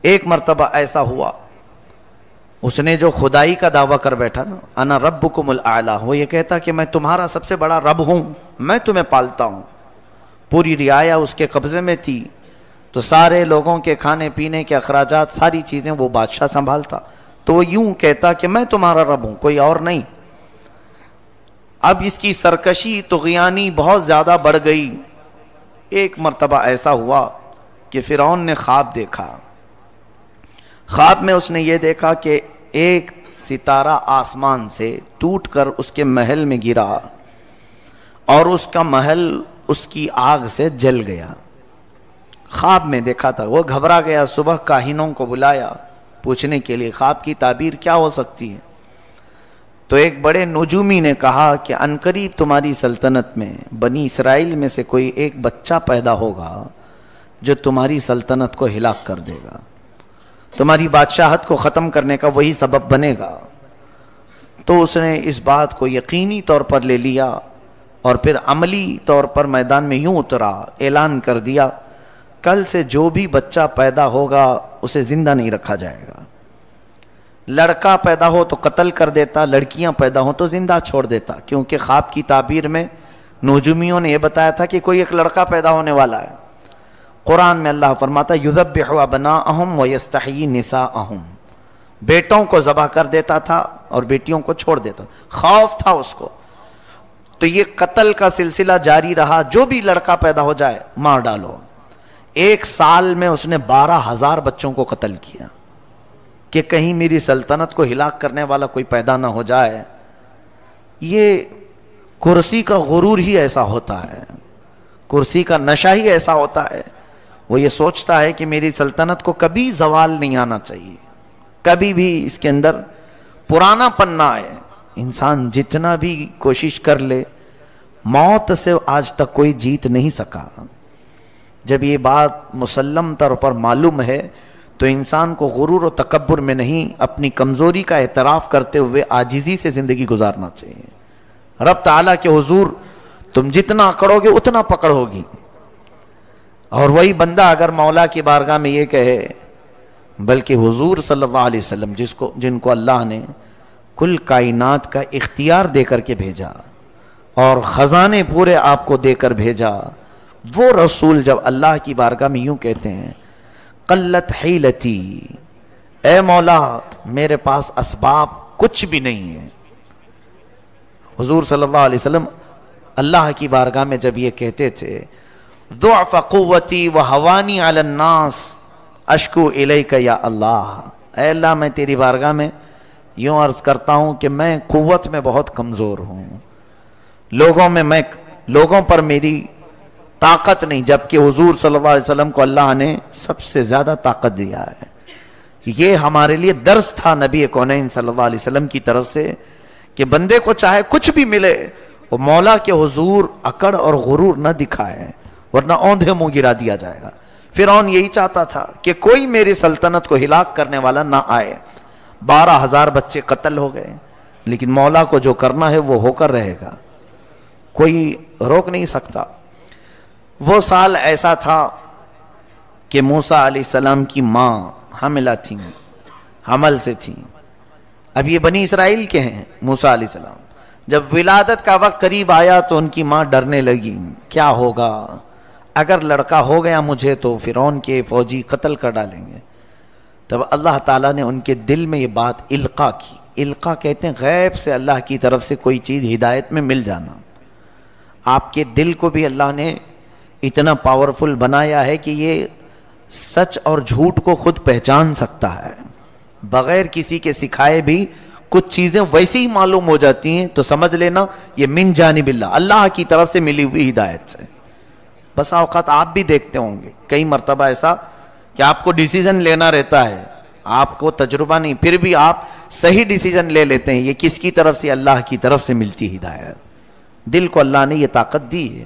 ایک مرتبہ ایسا ہوا، اس نے جو خدائی کا دعویٰ کر بیٹھا نا، انا ربکم الاعلی، وہ یہ کہتا کہ میں تمہارا سب سے بڑا رب ہوں، میں تمہیں پالتا ہوں، پوری رعایا اس کے قبضے میں تھی، تو سارے لوگوں کے کھانے پینے کے اخراجات، ساری چیزیں وہ بادشاہ سنبھالتا، تو وہ یوں کہتا کہ میں تمہارا رب ہوں، کوئی اور نہیں۔ اب اس کی سرکشی طغیانی بہت زیادہ بڑھ گئی۔ ایک مرتبہ ایسا ہوا کہ فرعون نے خواب دیکھا، خواب میں اس نے یہ دیکھا کہ ایک ستارہ آسمان سے ٹوٹ کر اس کے محل میں گرا اور اس کا محل اس کی آگ سے جل گیا۔ خواب میں دیکھا تھا، وہ گھبرا گیا، صبح کاہنوں کو بلایا پوچھنے کے لیے خواب کی تعبیر کیا ہو سکتی ہے، تو ایک بڑے نجومی نے کہا کہ عنقریب تمہاری سلطنت میں بنی اسرائیل میں سے کوئی ایک بچہ پیدا ہوگا جو تمہاری سلطنت کو ہلاک کر دے گا، تمہاری بادشاہت کو ختم کرنے کا وہی سبب بنے گا۔ تو اس نے اس بات کو یقینی طور پر لے لیا اور پھر عملی طور پر میدان میں یوں اترا، اعلان کر دیا کل سے جو بھی بچہ پیدا ہوگا اسے زندہ نہیں رکھا جائے گا، لڑکا پیدا ہو تو قتل کر دیتا، لڑکیاں پیدا ہو تو زندہ چھوڑ دیتا، کیونکہ خواب کی تعبیر میں نجومیوں نے یہ بتایا تھا کہ کوئی ایک لڑکا پیدا ہونے والا ہے۔ قرآن میں اللہ فرماتا یذبح ابناءہم ویستحیی نساءہم، بیٹوں کو ذبح کر دیتا تھا اور بیٹیوں کو چھوڑ دیتا، خوف تھا اس کو، تو یہ قتل کا سلسلہ جاری رہا، جو بھی لڑکا پیدا ہو جائے مار ڈالو۔ ایک سال میں اس نے 12,000 بچوں کو قتل کیا کہ کہیں میری سلطنت کو ہلاک کرنے والا کوئی پیدا نہ ہو جائے۔ یہ کرسی کا غرور ہی ایسا ہوتا ہے، کرسی کا نشہ ہی ایسا ہوتا ہے، وہ یہ سوچتا ہے کہ میری سلطنت کو کبھی زوال نہیں آنا چاہیے، کبھی بھی اس کے اندر پرانا پن نہ آئے۔ انسان جتنا بھی کوشش کر لے، موت سے آج تک کوئی جیت نہیں سکا۔ جب یہ بات مسلم طور پر معلوم ہے تو انسان کو غرور و تکبر میں نہیں، اپنی کمزوری کا اعتراف کرتے ہوئے عاجزی سے زندگی گزارنا چاہیے۔ رب تعالیٰ کے حضور تم جتنا اکڑو گے اتنا پکڑ ہوگی، اور وہی بندہ اگر مولا کی بارگاہ میں یہ کہے، بلکہ حضور صلی اللہ علیہ وسلم جن کو اللہ نے کل کائنات کا اختیار دے کر کے بھیجا اور خزانے پورے آپ کو دے کر بھیجا، وہ رسول جب اللہ کی بارگاہ میں یوں کہتے ہیں قلت حیلتی، اے مولا میرے پاس اسباب کچھ بھی نہیں ہے۔ حضور صلی اللہ علیہ وسلم اللہ کی بارگاہ میں جب یہ کہتے تھے ضعف قوتی وہوانی علی الناس اشکو الیک یا اللہ، اے اللہ میں تیری بارگاہ میں یوں عرض کرتا ہوں کہ میں قوت میں بہت کمزور ہوں، لوگوں پر میری طاقت نہیں، جبکہ حضور صلی اللہ علیہ وسلم کو اللہ نے سب سے زیادہ طاقت دیا ہے۔ یہ ہمارے لیے درس تھا نبی کونین صلی اللہ علیہ وسلم کی طرف سے کہ بندے کو چاہے کچھ بھی ملے وہ مولا کے حضور اکڑ اور غرور نہ دکھائے، ورنہ اوندھے منہ گرا دیا جائے گا۔ فرعون یہی چاہتا تھا کہ کوئی میری سلطنت کو ہلاک کرنے والا نہ آئے۔ 12,000 بچے قتل ہو گئے، لیکن مولا کو جو کرنا ہے وہ ہو کر رہے گا، کوئی روک نہیں سکتا۔ وہ سال ایسا تھا کہ موسیٰ علیہ السلام کی ماں حاملہ تھیں، حمل سے تھیں۔ اب یہ بنی اسرائیل کے ہیں موسیٰ علیہ السلام، جب ولادت کا وقت قریب آیا تو ان کی ماں ڈرنے لگی، کیا ہوگا اگر لڑکا ہو گیا مجھے تو فرعون کے فوجی قتل کر ڈالیں گے۔ تب اللہ تعالیٰ نے ان کے دل میں یہ بات القا کی۔ القا کہتے ہیں غیب سے اللہ کی طرف سے کوئی چیز ہدایت میں مل جانا۔ آپ کے دل کو بھی اللہ نے اتنا پاورفل بنایا ہے کہ یہ سچ اور جھوٹ کو خود پہچان سکتا ہے، بغیر کسی کے سکھائے بھی کچھ چیزیں ویسے ہی معلوم ہو جاتی ہیں، تو سمجھ لینا یہ من جانب اللہ کی طرف سے ملی ہوئی ہدایت سے۔ بس اوقات آپ بھی دیکھتے ہوں گے کئی مرتبہ ایسا کہ آپ کو ڈیسیزن لینا رہتا ہے، آپ کو تجربہ نہیں، پھر بھی آپ صحیح ڈیسیزن لے لیتے ہیں، یہ کس کی طرف سے؟ اللہ کی طرف سے ملتی ہدایت۔ دل کو اللہ نے یہ طاقت دی ہے۔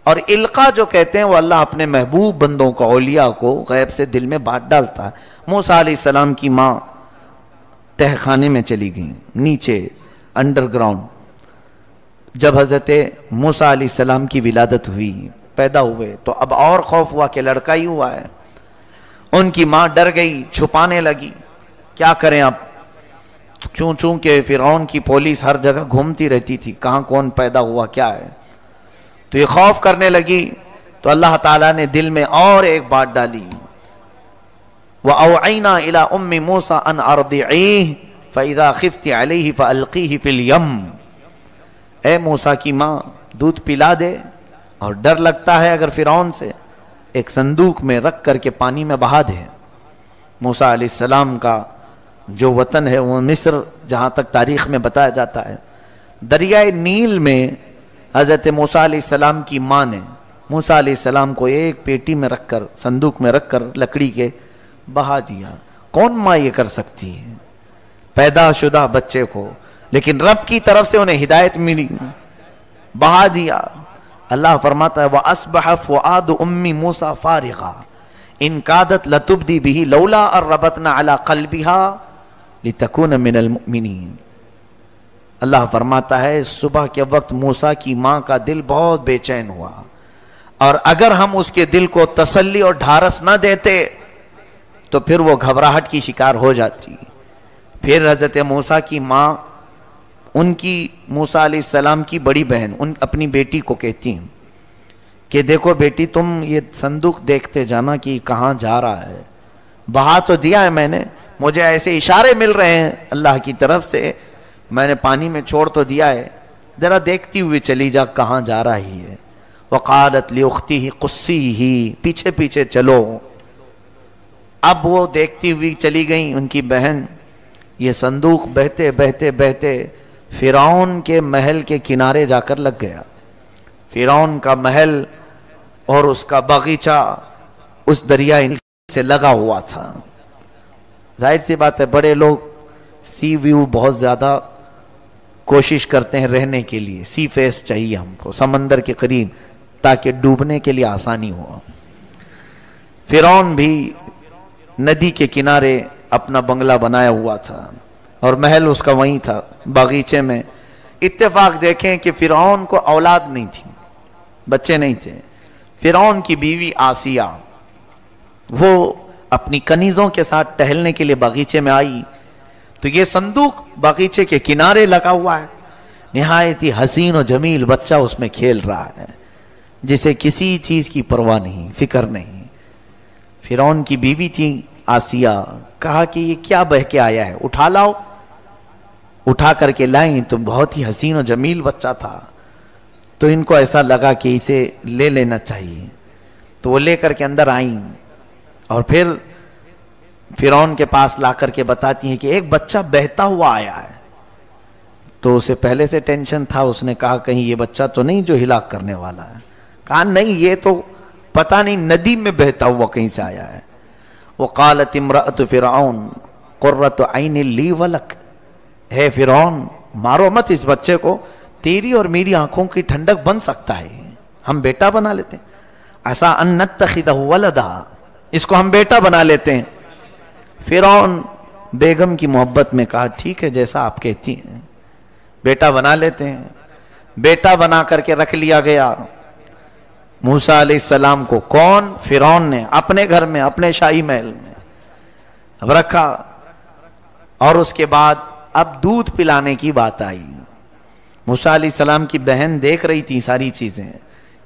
اور القا جو کہتے ہیں وہ اللہ اپنے محبوب بندوں کو، اولیاء کو غیب سے دل میں بات ڈالتا ہے۔ موسیٰ علیہ السلام کی ماں تہ خانے میں چلی گئیں، نیچے انڈر گراؤنڈ۔ جب حضرت موسیٰ علیہ السلام کی ولادت ہوئی، پیدا ہوئے، تو اب اور خوف ہوا کہ لڑکا ہی ہوا ہے۔ ان کی ماں ڈر گئی، چھپانے لگی، کیا کریں اب؟ چونکہ فرعون کی پولیس ہر جگہ گھومتی رہتی تھی، کہاں کون پیدا ہوا کیا ہے، تو یہ خوف کرنے لگی. تو اللہ تعالیٰ نے دل میں اور ایک بات ڈالی، وَأَوْعَيْنَا إِلَىٰ أُمِّ مُوسَىٰ أَنْ أَرْضِعِيهِ فَإِذَا خِفْتِ عَلَيْهِ فَأَلْقِيهِ فِي الْيَمِّ. اے موسیٰ کی ماں دودھ پلا دے، اور ڈر لگتا ہے اگر فرعون سے، ایک صندوق میں رکھ کر کے پانی میں بہا دے. موسیٰ علیہ السلام کا جو وطن ہے وہ مصر، جہاں تک تاریخ میں بتایا جاتا ہے، دریائے نیل میں حضرت موسیٰ علیہ السلام کی ماں نے موسیٰ علیہ السلام کو ایک پیٹی میں رکھ کر، صندوق میں رکھ کر لکڑی کے بہا دیا. کون ماں یہ کر سکتی ہے پیدا شدہ بچے کو؟ لیکن رب کی طرف سے انہیں ہدایت ملی، بہا دیا. اللہ فرماتا ہے وَأَصْبَحَ فُؤَادُ أُمِّ مُوسَىٰ فَارِغًا إِن كَادَتْ لَتُبْدِي بِهِ لَوْلَا أَن رَّبَطْنَا عَلَىٰ قَلْبِهَا لِتَكُونَ مِنَ الْمُؤْمِنِينَ. اللہ فرماتا ہے صبح کے وقت موسیٰ کی ماں کا دل بہت بے چین ہوا، اور اگر ہم اس کے دل کو تسلی اور ڈھارس نہ دیتے تو پھر وہ گھبراہٹ کی شکار ہو جاتی. پھر حضرت موسیٰ کی ماں ان کی موسیٰ علیہ السلام کی بڑی بہن اپنی بیٹی کو کہتی ہیں کہ دیکھو بیٹی، تم یہ صندوق دیکھتے جانا کہ کہاں جا رہا ہے. بہا تو دیا ہے میں نے، مجھے ایسے اشارے مل رہے ہیں اللہ کی طرف سے، میں نے پانی میں چھوڑ تو دیا ہے، ذرا دیکھتی ہوئی چلی جا کہاں جا رہی ہے. وقالت لأختہ قصیہ، پیچھے پیچھے چلو. اب وہ دیکھتی ہوئی چلی گئیں ان کی بہن. یہ صندوق بہتے بہتے بہتے فرعون کے محل کے کنارے جا کر لگ گیا. فرعون کا محل اور اس کا باغیچہ اس دریا سے لگا ہوا تھا. ظاہر سی بات ہے بڑے لوگ سی ویو بہت زیادہ کوشش کرتے ہیں رہنے کے لیے، سی فیس چاہیے ہم کو، سمندر کے قریب، تاکہ ڈوبنے کے لیے آسانی ہو. فرعون بھی ندی کے کنارے اپنا بنگلہ بنایا ہوا تھا اور محل اس کا وہیں تھا باغیچے میں. اتفاق دیکھیں کہ فرعون کو اولاد نہیں تھی، بچے نہیں تھے. فرعون کی بیوی آسیہ وہ اپنی کنیزوں کے ساتھ ٹہلنے کے لیے باغیچے میں آئی تو یہ صندوق باغیچے کے کنارے لگا ہوا ہے. نہایت ہی حسین و جمیل بچہ اس میں کھیل رہا ہے، جسے کسی چیز کی پرواہ نہیں، فکر نہیں. فرعون کی بیوی تھی آسیہ، کہا کہ یہ کیا بہ کے آیا ہے، اٹھا لاؤ. اٹھا کر کے لائیں تو بہت ہی حسین و جمیل بچہ تھا، تو ان کو ایسا لگا کہ اسے لے لینا چاہیے. تو وہ لے کر کے اندر آئیں اور پھر فرعون کے پاس لا کر کے بتاتی ہیں کہ ایک بچہ بہتا ہوا آیا ہے. تو اسے پہلے سے ٹینشن تھا، اس نے کہا کہیں یہ بچہ تو نہیں جو ہلاک کرنے والا ہے. کہا نہیں، یہ تو پتہ نہیں ندی میں بہتا ہوا کہیں سے آیا ہے. وقالت امرأة فرعون قرۃ عین لی ولک. ہے فرعون مارو مت اس بچے کو، تیری اور میری آنکھوں کی ٹھنڈک بن سکتا ہے، ہم بیٹا بنا لیتے ہیں. عسیٰ ان نتخذہ ولدا، اس کو ہم بیٹا بنا لیتے ہیں. فرعون بیگم کی محبت میں کہا ٹھیک ہے جیسا آپ کہتی ہیں، بیٹا بنا لیتے ہیں. بیٹا بنا کر کے رکھ لیا گیا موسیٰ علیہ السلام کو. کون؟ فرعون نے اپنے گھر میں، اپنے شاہی محل میں اب رکھا. اور اس کے بعد اب دودھ پلانے کی بات آئی. موسیٰ علیہ السلام کی بہن دیکھ رہی تھی ساری چیزیں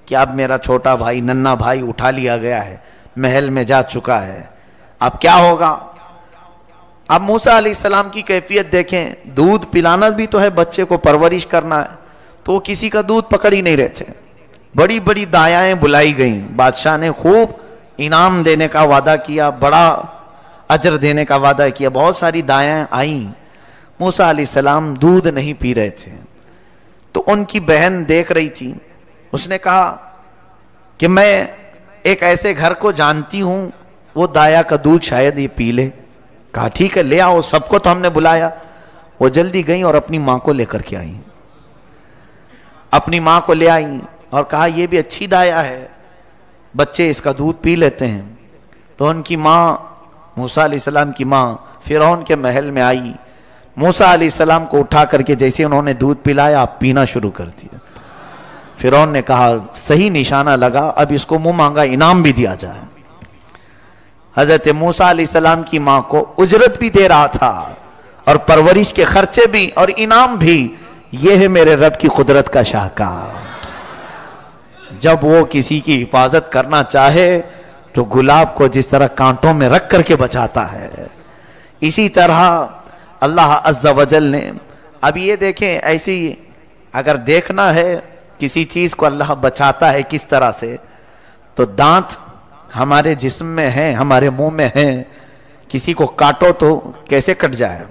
کہ اب میرا چھوٹا بھائی، ننھا بھائی اٹھا لیا گیا ہے، محل میں جا چکا ہے، اب کیا ہوگا. اب موسیٰ علیہ السلام کی کیفیت دیکھیں، دودھ پلانا بھی تو ہے، بچے کو پرورش کرنا ہے، تو کسی کا دودھ پکڑ ہی نہیں رہے تھے. بڑی بڑی دایائیں بلائی گئیں، بادشاہ نے خوب انعام دینے کا وعدہ کیا، بڑا اجر دینے کا وعدہ کیا. بہت ساری دایائیں آئیں. موسیٰ علیہ السلام دودھ نہیں پی رہے تھے تو ان کی بہن دیکھ رہی تھی. اس نے کہا کہ میں ایک ایسے گھر کو جانتی ہوں وہ دایا کا دودھ شاید یہ پی لے. کہا ٹھیک ہے لے آؤ، سب کو تو ہم نے بلایا. وہ جلدی گئیں اور اپنی ماں کو لے کر کے آئیں. اپنی ماں کو لے آئیں اور کہا یہ بھی اچھی دایا ہے، بچے اس کا دودھ پی لیتے ہیں. تو ان کی ماں، موسیٰ علیہ السلام کی ماں فرعون کے محل میں آئی. موسیٰ علیہ السلام کو اٹھا کر کے جیسے انہوں نے دودھ پلایا آپ پینا شروع کر دیا. فرعون نے کہا صحیح نشانہ لگا، اب اس کو منہ مانگا انعام بھی دیا جائے. حضرت موسیٰ علیہ السلام کی ماں کو اجرت بھی دے رہا تھا اور پرورش کے خرچے بھی اور انعام بھی. یہ ہے میرے رب کی قدرت کا شاہکار. جب وہ کسی کی حفاظت کرنا چاہے تو گلاب کو جس طرح کانٹوں میں رکھ کر کے بچاتا ہے، اسی طرح اللہ عز و جل نے. اب یہ دیکھیں، ایسی اگر دیکھنا ہے کسی چیز کو اللہ بچاتا ہے کس طرح سے، تو دانت ہمارے جسم میں ہیں، ہمارے منہ میں ہیں. کسی کو کاٹو تو کیسے کٹ جائے؟